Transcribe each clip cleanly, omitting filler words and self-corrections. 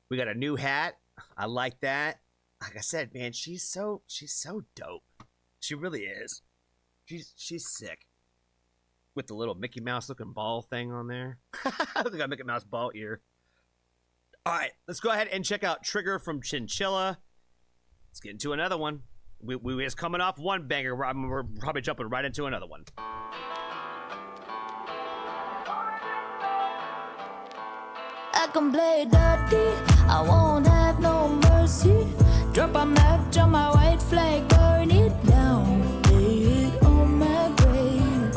We got a new hat. I like that. Like I said, man, she's so dope. She really is. She's sick. With the little Mickey Mouse looking ball thing on there. Look at Mickey Mouse ball ear. All right, let's go ahead and check out Trigger from Chinchilla. Let's get into another one. We just coming off one banger. We're probably jumping right into another one. I can play dirty, I won't have no mercy. Drop a match on my white flag, burn it down, lay it on my grave.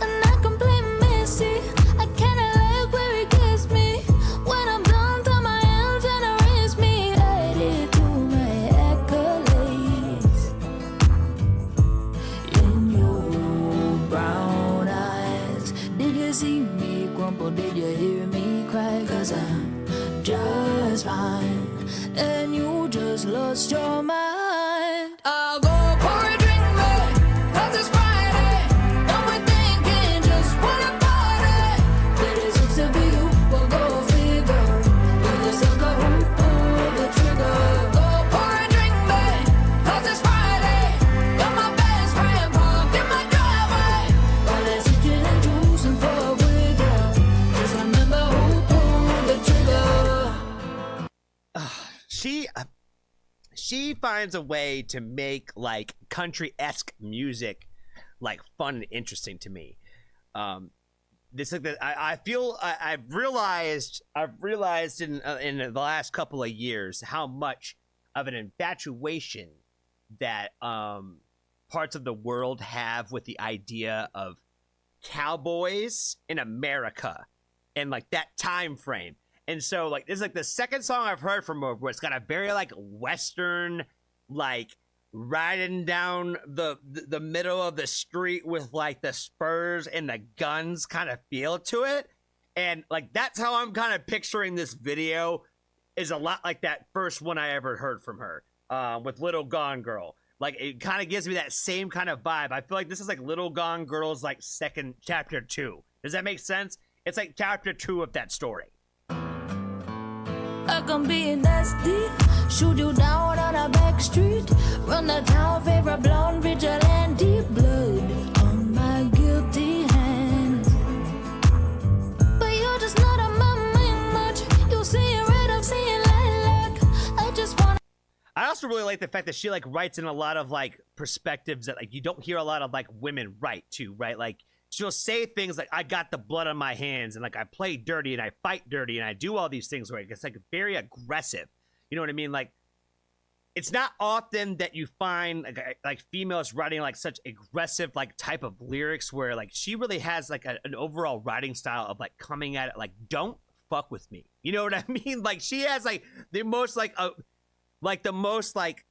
And I can play messy, I kinda like where it gets me. When I'm done, throw my hands and erase me. Add it to my accolades. In your brown eyes, did you see me crumble? Did you hear me cry? 'Cause I'm just fine and you just lost your mind. I'll go pour a drink, babe, 'cause it's Friday. Done with thinking, just wanna party. 36 to be you, we'll go figure. You're the sucker who pulled the trigger. Go pour a drink, babe, 'cause it's Friday. You're my best friend, parked in my driveway. Well, let's eat gin and juice and fuck with you. Just remember who pulled the trigger. She finds a way to make like country-esque music like fun and interesting to me. This like that I feel I've realized in the last couple of years how much of an infatuation that parts of the world have with the idea of cowboys in America and like that time frame. And so, like, this is like the second song I've heard from her where it's got a very like Western, like riding down the middle of the street with like the spurs and the guns kind of feel to it. And like that's how I'm kind of picturing this video, is a lot like that first one I ever heard from her with Little Gone Girl. Like it kind of gives me that same kind of vibe. I feel like this is like Little Gone Girl's like second chapter 2. Does that make sense? It's like chapter 2 of that story. I can be nasty, shoot you down on a back street, run the town, favorite blonde vigilante, blood on my guilty hands. But you're just not on my mind much. You see it red, I'm seeing lilac. I just wanna. I also really like the fact that she like writes in a lot of like perspectives that like you don't hear a lot of like women write too, right? Like she'll say things like, I got the blood on my hands and like I play dirty and I fight dirty and I do all these things where it's like very aggressive. You know what I mean? Like it's not often that you find like females writing like such aggressive like type of lyrics where like she really has like an overall writing style of like coming at it like, don't fuck with me. You know what I mean? Like she has like the most like the most like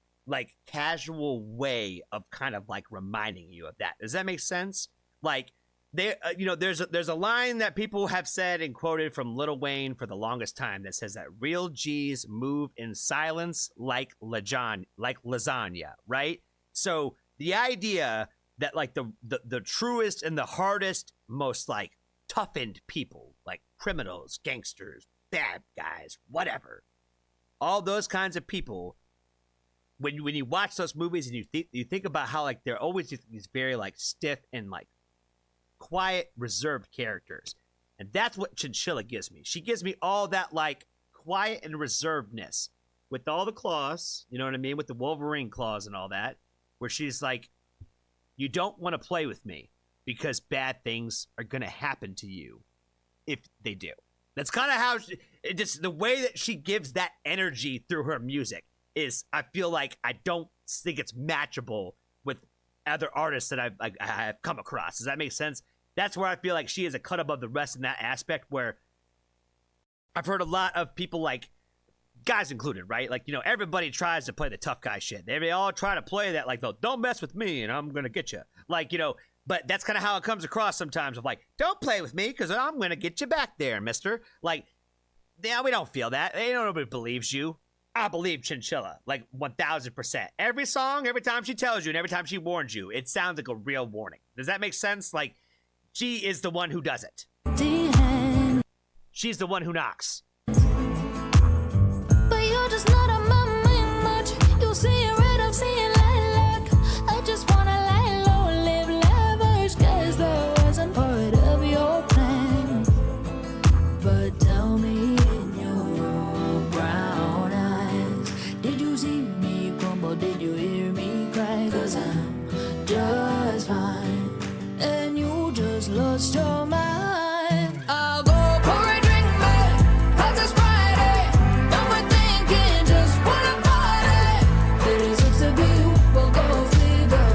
casual way of kind of like reminding you of that. Does that make sense? Like they, you know, there's a line that people have said and quoted from Lil Wayne for the longest time that says that real G's move in silence like lasagna, right? So the idea that like the truest and the hardest, most like toughened people, like criminals, gangsters, bad guys, whatever, all those kinds of people, when you watch those movies and you think about how like they're always these very like stiff and like quiet, reserved characters. And that's what Chinchilla gives me. She gives me all that like quiet and reservedness with all the claws, you know what I mean? With the Wolverine claws and all that, where she's like, you don't want to play with me because bad things are going to happen to you if they do. That's kind of how just the way that she gives that energy through her music is, I feel like I don't think it's matchable with other artists that I have come across. Does that make sense? That's where I feel like she is a cut above the rest in that aspect, where I've heard a lot of people, like guys included, right? Like, you know, everybody tries to play the tough guy shit. They all try to play that, like, don't mess with me and I'm going to get you. Like, you know, but that's kind of how it comes across sometimes of like, don't play with me because I'm going to get you back there, mister. Like, yeah, we don't feel that. Nobody believes you. I believe Chinchilla, like 1000%. Every song, every time she tells you and every time she warns you, it sounds like a real warning. Does that make sense? Like, she is the one who does it. She's the one who knocks. don't see it red, I'm seeing lilac. I just wanna lie low and live lavish, 'cause that wasn't part of your plan. But tell me in your brown eyes, did you see me crumble? Did you hear me cry? 'Cause I'm just fine, and you just lost your mind. I'll go pour a drink, man, 'cause it's Friday. Done with thinking, just wanna party. It looks to be you, we'll go figure.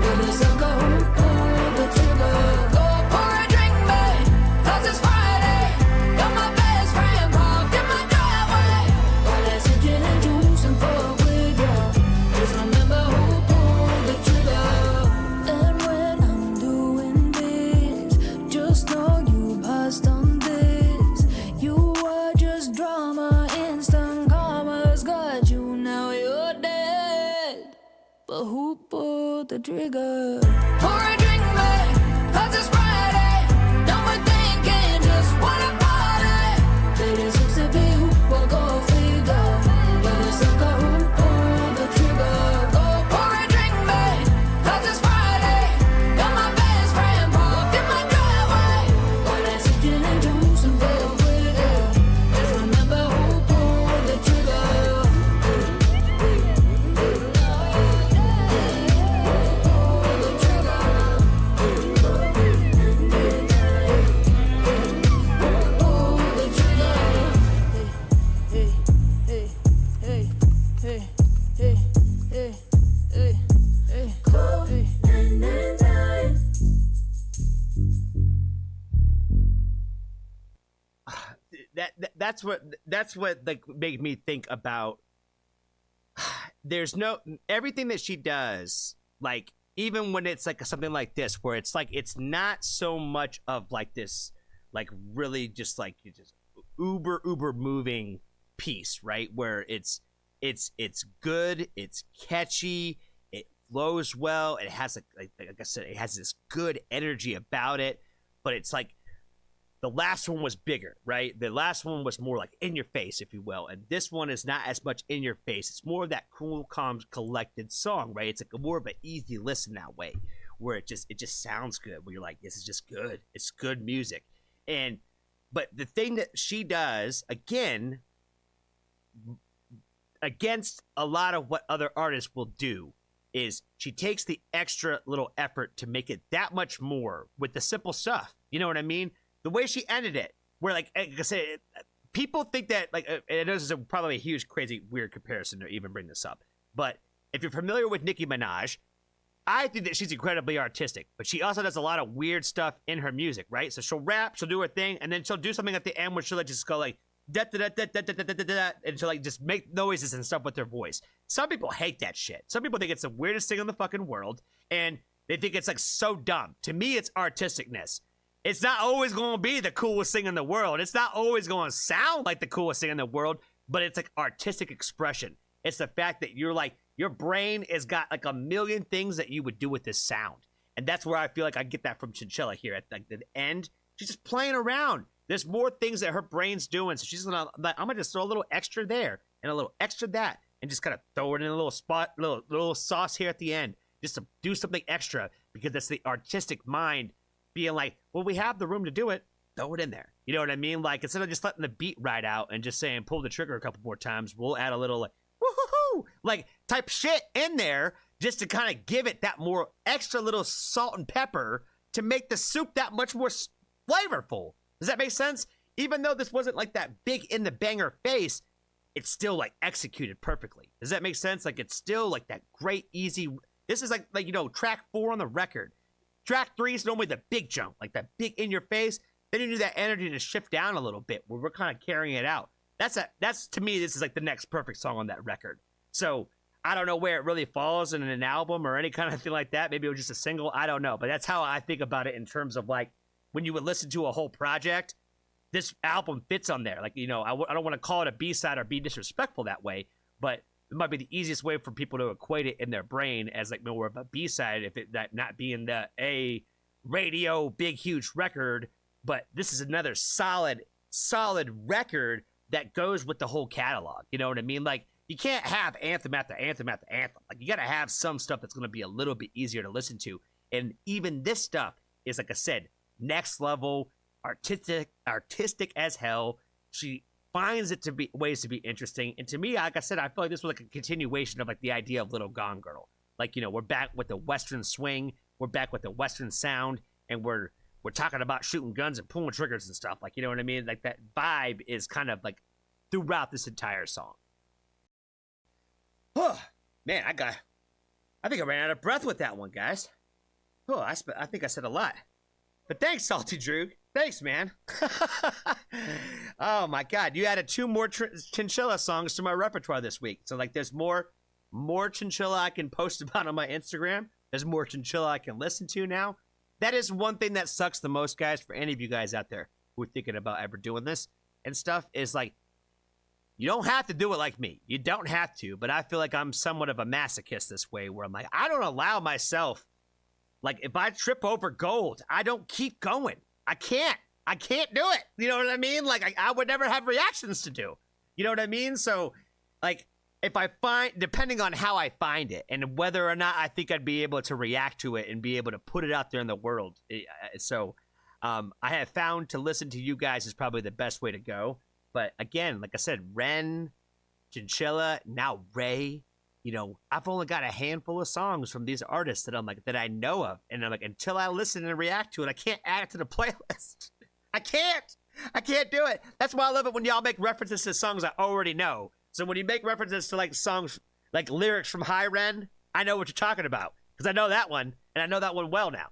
Give us a go, pull the trigger. Go pour a drink, man, 'cause it's Friday. Got my best friend parked in my driveway. Well, let's sit in and juice and fuck with ya. Just remember who pulled the trigger. And when I'm doing this, just know you passed on this. You were just drama, instant karma's got you, now you're dead. But who pulled the trigger? Pour a drink, man, 'cause it's Friday. Done with thinking, just wanna party. Ladies looks to be you, we'll go figure. But it's a go who pulled the trigger. Go pour a drink, man, 'cause it's Friday. Got my best friend parked in my driveway. Well, let's sit in and juice and fuck with it. Just remember who pulled the trigger. That's what like made me think about. There's no everything that she does, like even when it's like something like this, where it's like it's not so much of like this, like really just like you just uber moving piece, right? Where it's good, it's catchy, it flows well, it has like I said, it has this good energy about it, but it's like the last one was bigger, right? The last one was more like in your face, if you will. And this one is not as much in your face. It's more of that cool, calm, collected song, right? It's like more of an easy listen that way, where it just sounds good. Where you're like, this is just good. It's good music. But the thing that she does, again, against a lot of what other artists will do, is she takes the extra little effort to make it that much more with the simple stuff. You know what I mean? The way she ended it, where like I said, people think that like, and I know this is probably a huge, crazy, weird comparison to even bring this up, but if you're familiar with Nicki Minaj, I think that she's incredibly artistic, but she also does a lot of weird stuff in her music, right? So she'll rap, she'll do her thing, and then she'll do something at the end where she'll like just go like da da da da da da da da da, and she'll like just make noises and stuff with her voice. Some people hate that shit. Some people think it's the weirdest thing in the fucking world, and they think it's like so dumb. To me, it's artisticness. It's not always going to be the coolest thing in the world. It's not always going to sound like the coolest thing in the world, but it's like artistic expression. It's the fact that you're like, your brain has got like a million things that you would do with this sound. And that's where I feel like I get that from Chinchilla here at like the end. She's just playing around. There's more things that her brain's doing. So she's gonna, like, I'm gonna just throw a little extra there and a little extra that, and just kind of throw it in a little spot, little sauce here at the end, just to do something extra, because that's the artistic mind being like, well, we have the room to do it, throw it in there. You know what I mean? Like, instead of just letting the beat ride out and just saying pull the trigger a couple more times, we'll add a little like woohoo like type shit in there, just to kind of give it that more extra little salt and pepper to make the soup that much more flavorful. Does that make sense? Even though this wasn't like that big in the banger face, it's still like executed perfectly. Does that make sense? Like, it's still like that great easy. This is like you know, track 4 on the record. Track 3 is normally the big jump, like that big in your face. Then you need that energy to shift down a little bit, where we're kind of carrying it out. That's to me, this is like the next perfect song on that record. So I don't know where it really falls in an album or any kind of thing like that. Maybe it was just a single. I don't know. But that's how I think about it in terms of like when you would listen to a whole project, this album fits on there. Like, you know, I don't want to call it a B-side or be disrespectful that way, but it might be the easiest way for people to equate it in their brain as like more of a B-side, if it that not being the A radio big huge record. But this is another solid record that goes with the whole catalog. You know what I mean? Like, you can't have anthem after anthem after anthem. Like, you got to have some stuff that's going to be a little bit easier to listen to. And even this stuff is, like I said, next level, artistic as hell. She finds it to be ways to be interesting. And to me, like I said, I feel like this was like a continuation of like the idea of Little Gone Girl. Like, you know, we're back with the Western swing, we're back with the Western sound, and we're talking about shooting guns and pulling triggers and stuff. Like, you know what I mean? Like, that vibe is kind of like throughout this entire song. Oh, man, I think I ran out of breath with that one, guys. Oh, I think I said a lot. But thanks, Salty Droog. Thanks, man. Oh, my God. You added 2 more Chinchilla songs to my repertoire this week. So, like, there's more Chinchilla I can post about on my Instagram. There's more Chinchilla I can listen to now. That is one thing that sucks the most, guys, for any of you guys out there who are thinking about ever doing this and stuff, is, like, you don't have to do it like me. You don't have to, but I feel like I'm somewhat of a masochist this way, where I'm like, I don't allow myself, like, if I trip over gold, I don't keep going. I can't do it. You know what I mean? Like, I would never have reactions to do. You know what I mean? So, like, if I find, depending on how I find it and whether or not I think I'd be able to react to it and be able to put it out there in the world. So, I have found to listen to you guys is probably the best way to go. But again, like I said, Ren, Chinchilla, now Ray, you know, I've only got a handful of songs from these artists that I'm like, that I know of. And I'm like, until I listen and react to it, I can't add it to the playlist. I can't do it. That's why I love it when y'all make references to songs I already know. So when you make references to like songs, like lyrics from High Ren, I know what you're talking about. Because I know that one, and I know that one well now.